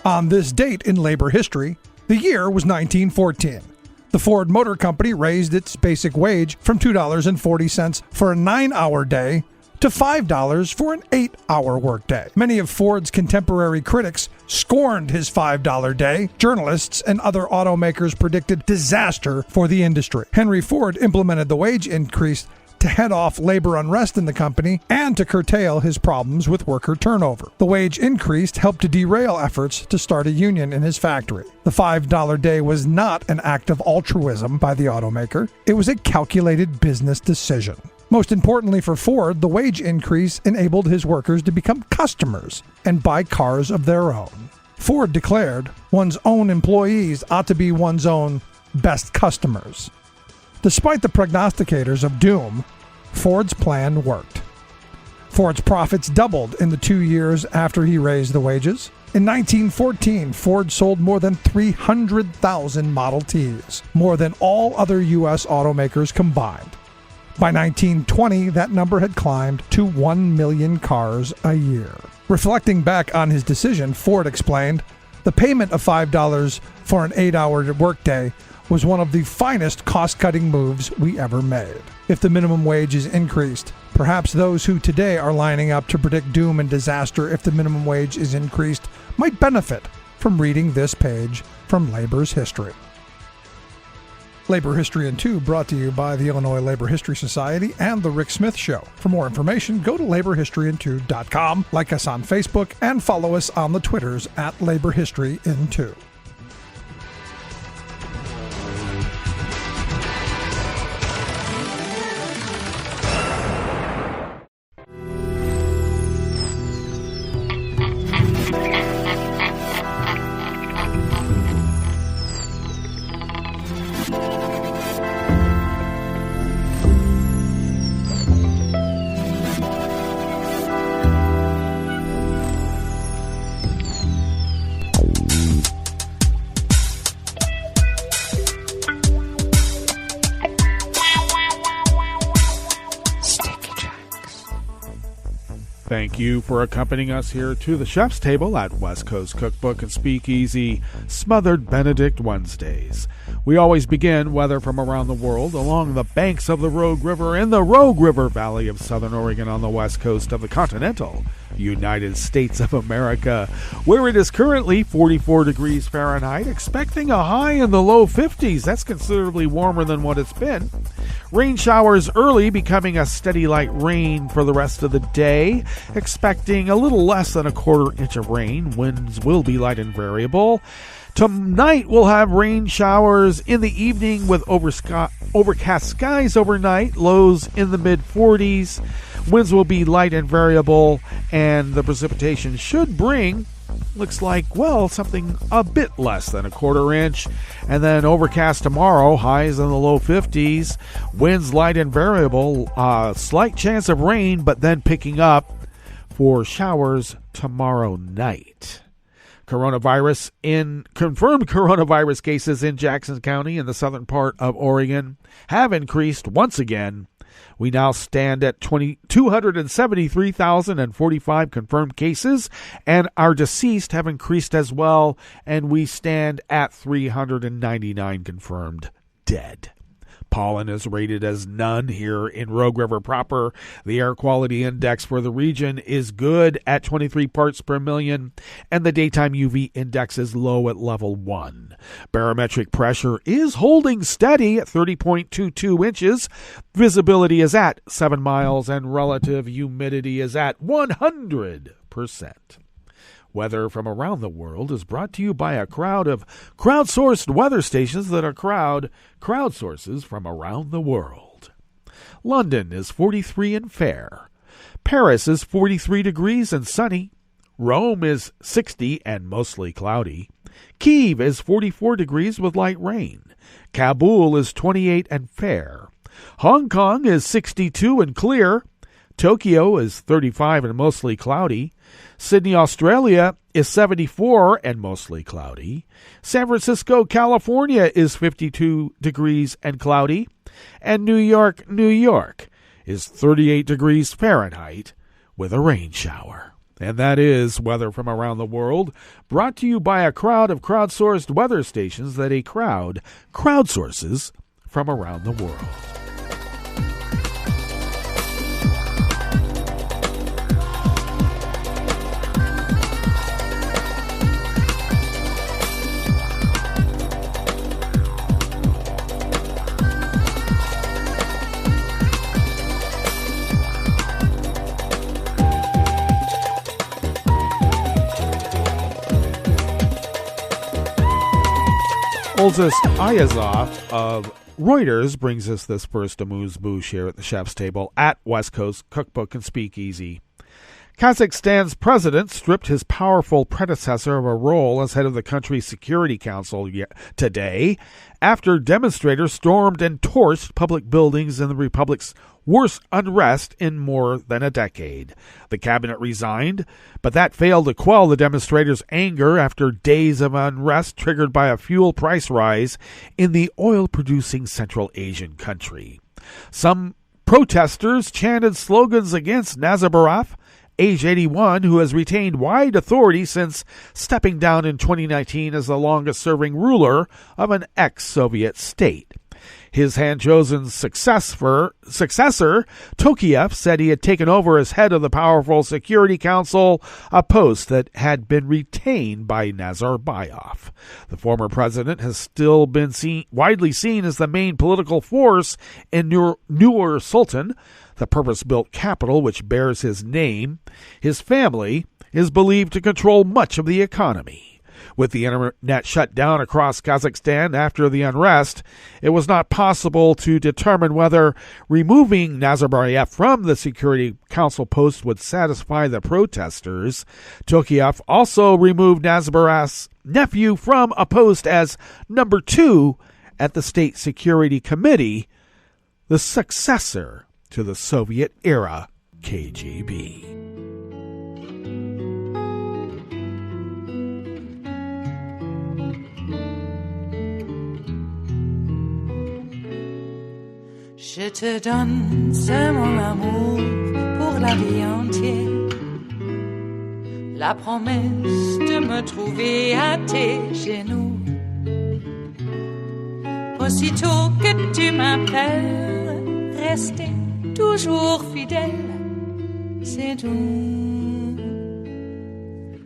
On this date in labor history, the year was 1914. The Ford Motor Company raised its basic wage from $2.40 for a 9-hour day to $5 for an 8-hour workday. Many of Ford's contemporary critics scorned his $5 day. Journalists and other automakers predicted disaster for the industry. Henry Ford implemented the wage increase to head off labor unrest in the company and to curtail his problems with worker turnover. The wage increase helped to derail efforts to start a union in his factory. The $5 day was not an act of altruism by the automaker. It was a calculated business decision. Most importantly for Ford, the wage increase enabled his workers to become customers and buy cars of their own. Ford declared one's own employees ought to be one's own best customers. Despite the prognosticators of doom, Ford's plan worked. Ford's profits doubled in the 2 years after he raised the wages. In 1914, Ford sold more than 300,000 Model Ts, more than all other U.S. automakers combined. By 1920, that number had climbed to 1 million cars a year. Reflecting back on his decision, Ford explained, "The payment of $5 for an 8-hour workday was one of the finest cost-cutting moves we ever made. If the minimum wage is increased, perhaps those who today are lining up to predict doom and disaster if the minimum wage is increased might benefit from reading this page from Labor's History." Labor History in 2 brought to you by the Illinois Labor History Society and The Rick Smith Show. For more information, go to laborhistoryin2.com, like us on Facebook, and follow us on the Twitters at LaborHistoryIn2. Thank you for accompanying us here to the chef's table at West Coast Cookbook and Speakeasy Smothered Benedict Wednesdays. We always begin weather from around the world along the banks of the Rogue River in the Rogue River Valley of Southern Oregon on the west coast of the continental United States of America, where it is currently 44 degrees Fahrenheit, expecting a high in the low 50s. That's considerably warmer than what it's been. Rain showers early, becoming a steady light rain for the rest of the day, expecting a little less than a quarter inch of rain. Winds will be light and variable. Tonight we'll have rain showers in the evening with overcast skies overnight, lows in the mid-40s. Winds will be light and variable, and the precipitation should bring, looks like, well, something a bit less than a quarter inch. And then overcast tomorrow, highs in the low 50s, winds light and variable, slight chance of rain, but then picking up for showers tomorrow night. Confirmed coronavirus cases in Jackson County in the southern part of Oregon have increased once again. We now stand at 273,045 confirmed cases, and our deceased have increased as well, and we stand at 399 confirmed dead. Pollen is rated as none here in Rogue River proper. The air quality index for the region is good at 23 parts per million, and the daytime UV index is low at level 1. Barometric pressure is holding steady at 30.22 inches. Visibility is at 7 miles, and relative humidity is at 100%. Weather from around the world is brought to you by a crowd of crowdsourced weather stations that are crowdsources from around the world. London is 43 and fair. Paris is 43 degrees and sunny. Rome is 60 and mostly cloudy. Kyiv is 44 degrees with light rain. Kabul is 28 and fair. Hong Kong is 62 and clear. Tokyo is 35 and mostly cloudy. Sydney, Australia is 74 and mostly cloudy. San Francisco, California is 52 degrees and cloudy. And New York, New York is 38 degrees Fahrenheit with a rain shower. And that is weather from around the world, brought to you by a crowd of crowdsourced weather stations that a crowd crowdsources from around the world. Moses Ayazov of Reuters brings us this first amuse-bouche here at the chef's table at West Coast Cookbook and Speakeasy. Kazakhstan's president stripped his powerful predecessor of a role as head of the country's Security Council today after demonstrators stormed and torched public buildings in the republic's worst unrest in more than a decade. The cabinet resigned, but that failed to quell the demonstrators' anger after days of unrest triggered by a fuel price rise in the oil-producing Central Asian country. Some protesters chanted slogans against Nazarbayev, age 81, who has retained wide authority since stepping down in 2019 as the longest-serving ruler of an ex-Soviet state. His hand-chosen successor, Tokayev, said he had taken over as head of the powerful Security Council, a post that had been retained by Nazarbayev. The former president has still been widely seen as the main political force in Nur Sultan, the purpose-built capital which bears his name. His family is believed to control much of the economy. With the internet shut down across Kazakhstan after the unrest, it was not possible to determine whether removing Nazarbayev from the Security Council post would satisfy the protesters. Tokayev also removed Nazarbayev's nephew from a post as number 2 at the State Security Committee, the successor to the Soviet-era KGB. Je te donne c'est mon amour pour la vie entière. La promesse de me trouver à tes genoux. Aussitôt que tu m'appelles, rester toujours fidèle. C'est tout,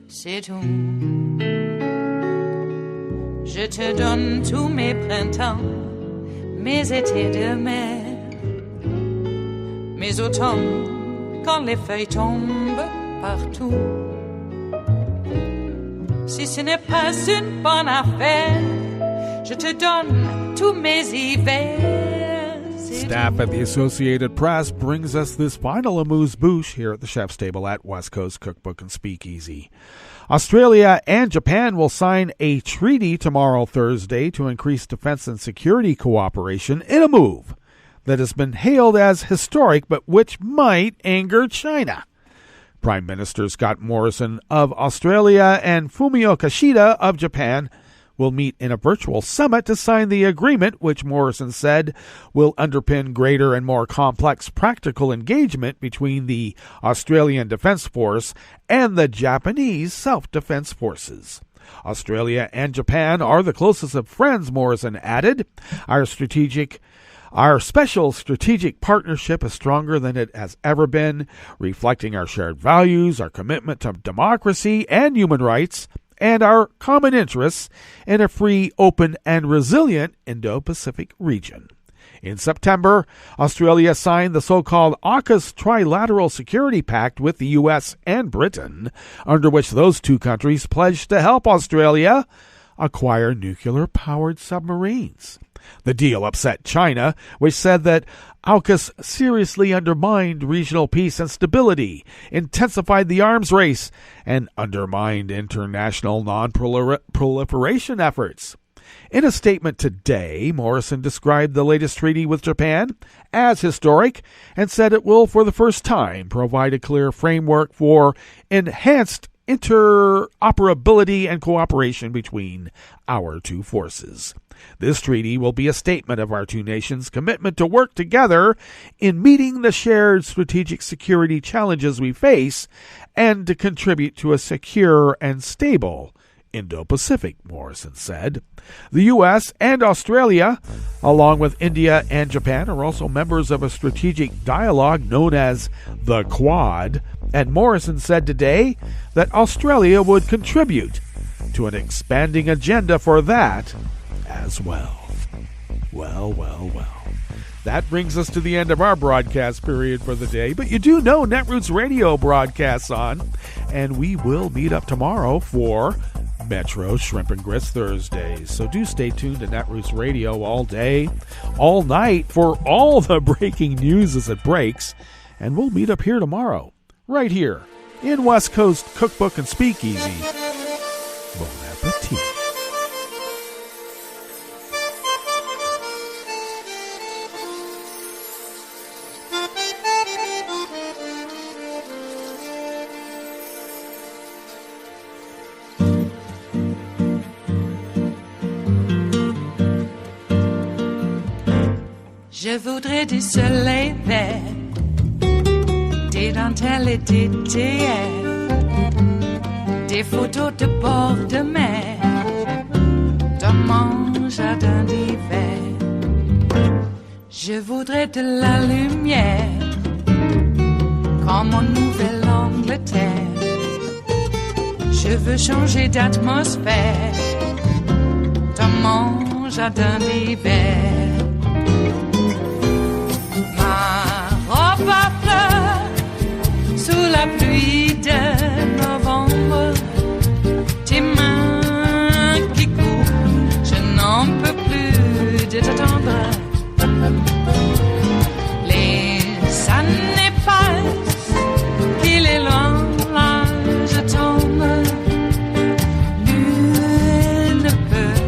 c'est tout. Je te donne tous mes printemps, mes étés de mer. Mes automnes, quand les feuilles tombent partout. Si ce n'est pas une bonne affaire, je te donne tous mes hivers. Staff at the Associated Press brings us this final amuse-bouche here at the chef's table at West Coast Cookbook and Speakeasy. Australia and Japan will sign a treaty tomorrow, Thursday, to increase defense and security cooperation in a move that has been hailed as historic, but which might anger China. Prime Minister Scott Morrison of Australia and Fumio Kishida of Japan will meet in a virtual summit to sign the agreement, which Morrison said will underpin greater and more complex practical engagement between the Australian Defence Force and the Japanese Self-Defence Forces. Australia and Japan are the closest of friends, Morrison added. Our special strategic partnership is stronger than it has ever been, reflecting our shared values, our commitment to democracy and human rights, and our common interests in a free, open, and resilient Indo-Pacific region. In September, Australia signed the so-called AUKUS Trilateral Security Pact with the U.S. and Britain, under which those two countries pledged to help Australia acquire nuclear-powered submarines. The deal upset China, which said that AUKUS seriously undermined regional peace and stability, intensified the arms race, and undermined international non-proliferation efforts. In a statement today, Morrison described the latest treaty with Japan as historic and said it will, for the first time, provide a clear framework for enhanced interoperability and cooperation between our two forces. This treaty will be a statement of our two nations' commitment to work together in meeting the shared strategic security challenges we face and to contribute to a secure and stable Indo-Pacific, Morrison said. The U.S. and Australia, along with India and Japan, are also members of a strategic dialogue known as the Quad, and Morrison said today that Australia would contribute to an expanding agenda for that as well. Well. That brings us to the end of our broadcast period for the day, but you do know Netroots Radio broadcasts on, and we will meet up tomorrow for Metro Shrimp and Grits Thursdays. So do stay tuned to Netroots Radio all day, all night for all the breaking news as it breaks. And we'll meet up here tomorrow, right here in West Coast Cookbook and Speakeasy. Bon appetit. Je voudrais du soleil vert, des dentelles et des théières, des photos de bord de mer, dans mon jardin d'hiver. Je voudrais de la lumière, comme en Nouvelle-Angleterre. Je veux changer d'atmosphère, dans mon jardin d'hiver. Robe à fleurs, sous la pluie de novembre, tes mains qui courent, je n'en peux plus de t'attendre. Les années passent, qu'il est loin, là je tombe. Nul ne peut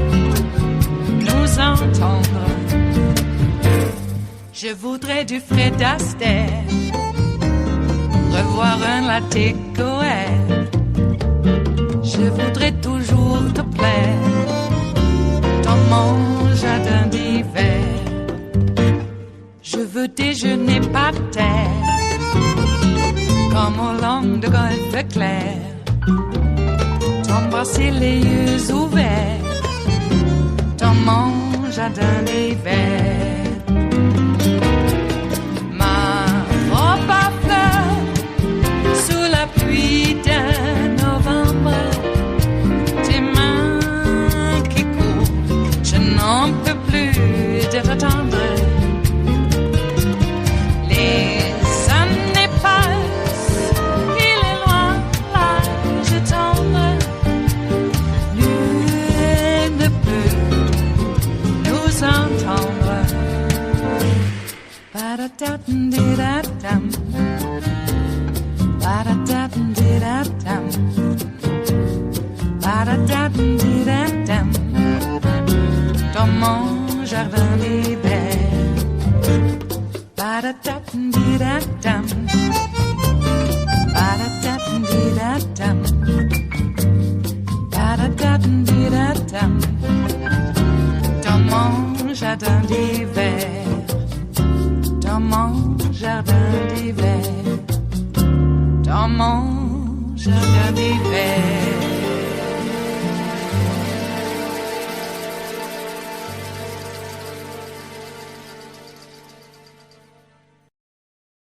nous entendre. Je voudrais du Fred Astaire, revoir un latte Goël. Je voudrais toujours te plaire dans mon jardin d'hiver. Je veux déjeuner par terre, comme au long de golfe clair, t'embrasser les yeux ouverts dans mon jardin d'hiver. Pluie de novembre, tes mains qui courent, je n'en peux plus de t'attendre. Les années passent, il est loin, là je tombe. Nul ne peut nous entendre. Ba-da-da-dum-di-da-dum. Ba-da-da-dum-di-da-dum. Ba-da-da-dum-di-da-dum. Dans mon jardin d'hiver. Ba-da-da-dum-di-da-dum. Ba-da-da-dum-di-da-dum. Ba-da-da-dum-di-da-dum. Dans mon jardin d'hiver. Dans mon jardin d'hiver. Dans mon jardin d'hiver.